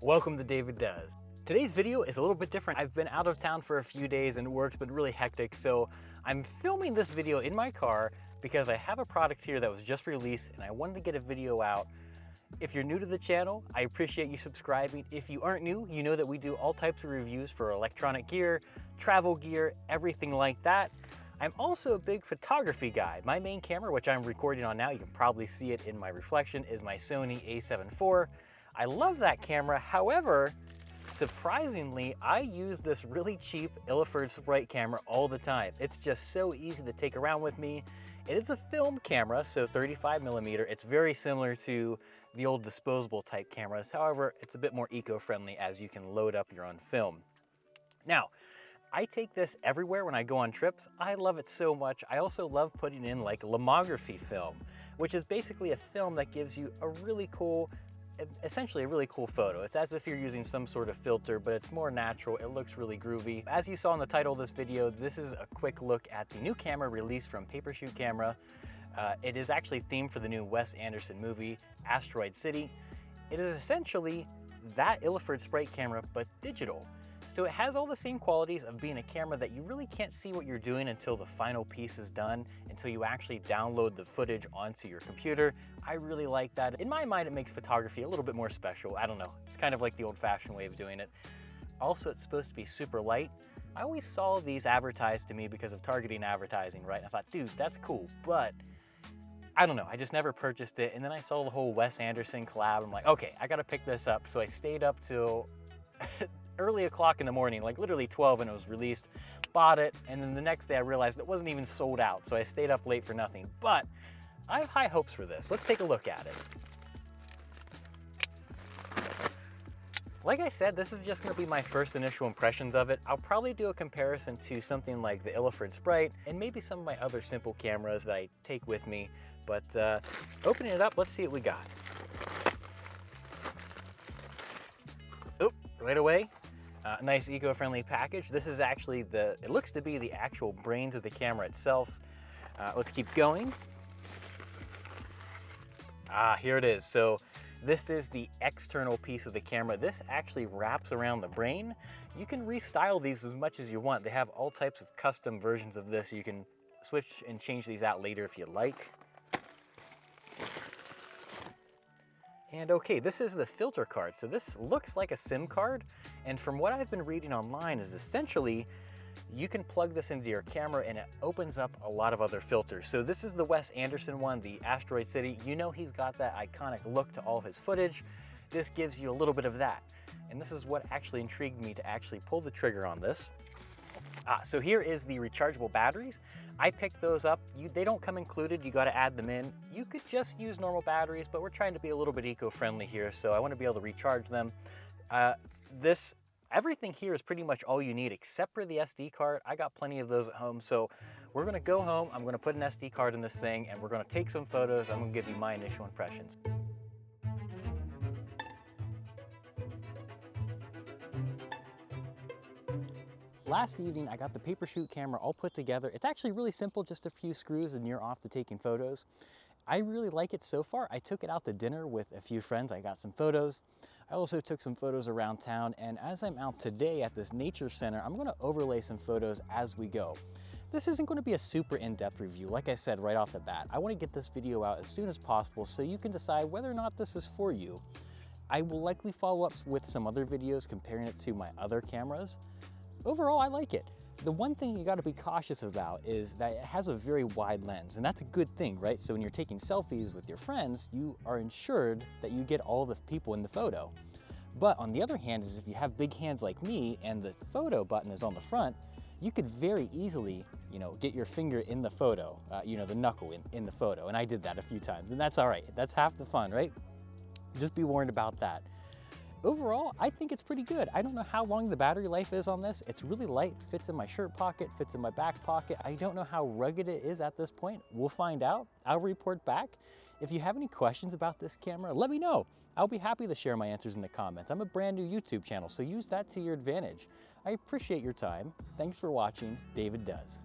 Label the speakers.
Speaker 1: Welcome to David Does. Today's video is a little bit different. I've been out of town for a few days and work's been really hectic, so I'm filming this video in my car because I have a product here that was just released and I wanted to get a video out. If you're new to the channel, I appreciate you subscribing. If you aren't new, you know that we do all types of reviews for electronic gear, travel gear, everything like that. I'm also a big photography guy. My main camera, which I'm recording on now, you can probably see it in my reflection, is my Sony a7 IV. I love that camera. However, surprisingly, I use this really cheap Illiford Sprite camera all the time. It's just so easy to take around with me. It is a film camera, so 35mm. It's very similar to the old disposable type cameras. However, it's a bit more eco-friendly as you can load up your own film. Now, I take this everywhere when I go on trips. I love it so much. I also love putting in like lomography film, which is basically a film that gives you a really cool, essentially a really cool photo. It's as if you're using some sort of filter, but it's more natural. It looks really groovy. As you saw in the title of this video, this is a quick look at the new camera released from Papershoot Camera. It is actually themed for the new Wes Anderson movie, Asteroid City. It is essentially that Illiford Sprite camera, but digital. So it has all the same qualities of being a camera that you really can't see what you're doing until the final piece is done, until you actually download the footage onto your computer. I really like that. In my mind, it makes photography a little bit more special. I don't know, it's kind of like the old-fashioned way of doing it. Also, it's supposed to be super light. I always saw these advertised to me because of targeting advertising, right? And I thought, dude, that's cool, but I don't know, I just never purchased it. And then I saw the whole Wes Anderson collab. I'm like, okay, I gotta pick this up. So I stayed up till early o'clock in the morning, like literally 12 when it was released, bought it, and then the next day I realized it wasn't even sold out, so I stayed up late for nothing. But I have high hopes for this. Let's take a look at it. Like I said, this is just gonna be my first initial impressions of it. I'll probably do a comparison to something like the Illiford Sprite and maybe some of my other simple cameras that I take with me. But opening it up, let's see what we got. Oh, right away. Nice eco-friendly package. This is actually it looks to be the actual brains of the camera itself. Let's keep going. Here it is. So this is the external piece of the camera. This actually wraps around the brain. You can restyle these as much as you want. They have all types of custom versions of this. You can switch and change these out later if you like. And okay, this is the filter card. So this looks like a SIM card. And from what I've been reading online is essentially, you can plug this into your camera and it opens up a lot of other filters. So this is the Wes Anderson one, the Asteroid City. You know he's got that iconic look to all his footage. This gives you a little bit of that. And this is what actually intrigued me to actually pull the trigger on this. So here is the rechargeable batteries. I picked those up. They don't come included, you gotta add them in. You could just use normal batteries, but we're trying to be a little bit eco-friendly here, so I wanna be able to recharge them. Everything here is pretty much all you need except for the SD card. I got plenty of those at home, so we're gonna go home, I'm gonna put an SD card in this thing, and we're gonna take some photos. I'm gonna give you my initial impressions. Last evening, I got the Papershoot camera all put together. It's actually really simple, just a few screws and you're off to taking photos. I really like it so far. I took it out to dinner with a few friends. I got some photos. I also took some photos around town, and as I'm out today at this nature center, I'm gonna overlay some photos as we go. This isn't gonna be a super in-depth review, like I said right off the bat. I wanna get this video out as soon as possible so you can decide whether or not this is for you. I will likely follow up with some other videos comparing it to my other cameras. Overall, I like it. The one thing you gotta be cautious about is that it has a very wide lens, and that's a good thing, right? So when you're taking selfies with your friends, you are ensured that you get all the people in the photo. But on the other hand, is if you have big hands like me and the photo button is on the front, you could very easily, get your finger in the photo, the knuckle in the photo. And I did that a few times, and that's all right. That's half the fun, right? Just be warned about that. Overall, I think it's pretty good. I don't know how long the battery life is on this. It's really light, fits in my shirt pocket, fits in my back pocket. I don't know how rugged it is at this point. We'll find out. I'll report back. If you have any questions about this camera, let me know. I'll be happy to share my answers in the comments. I'm a brand new YouTube channel, so use that to your advantage. I appreciate your time. Thanks for watching. David Does.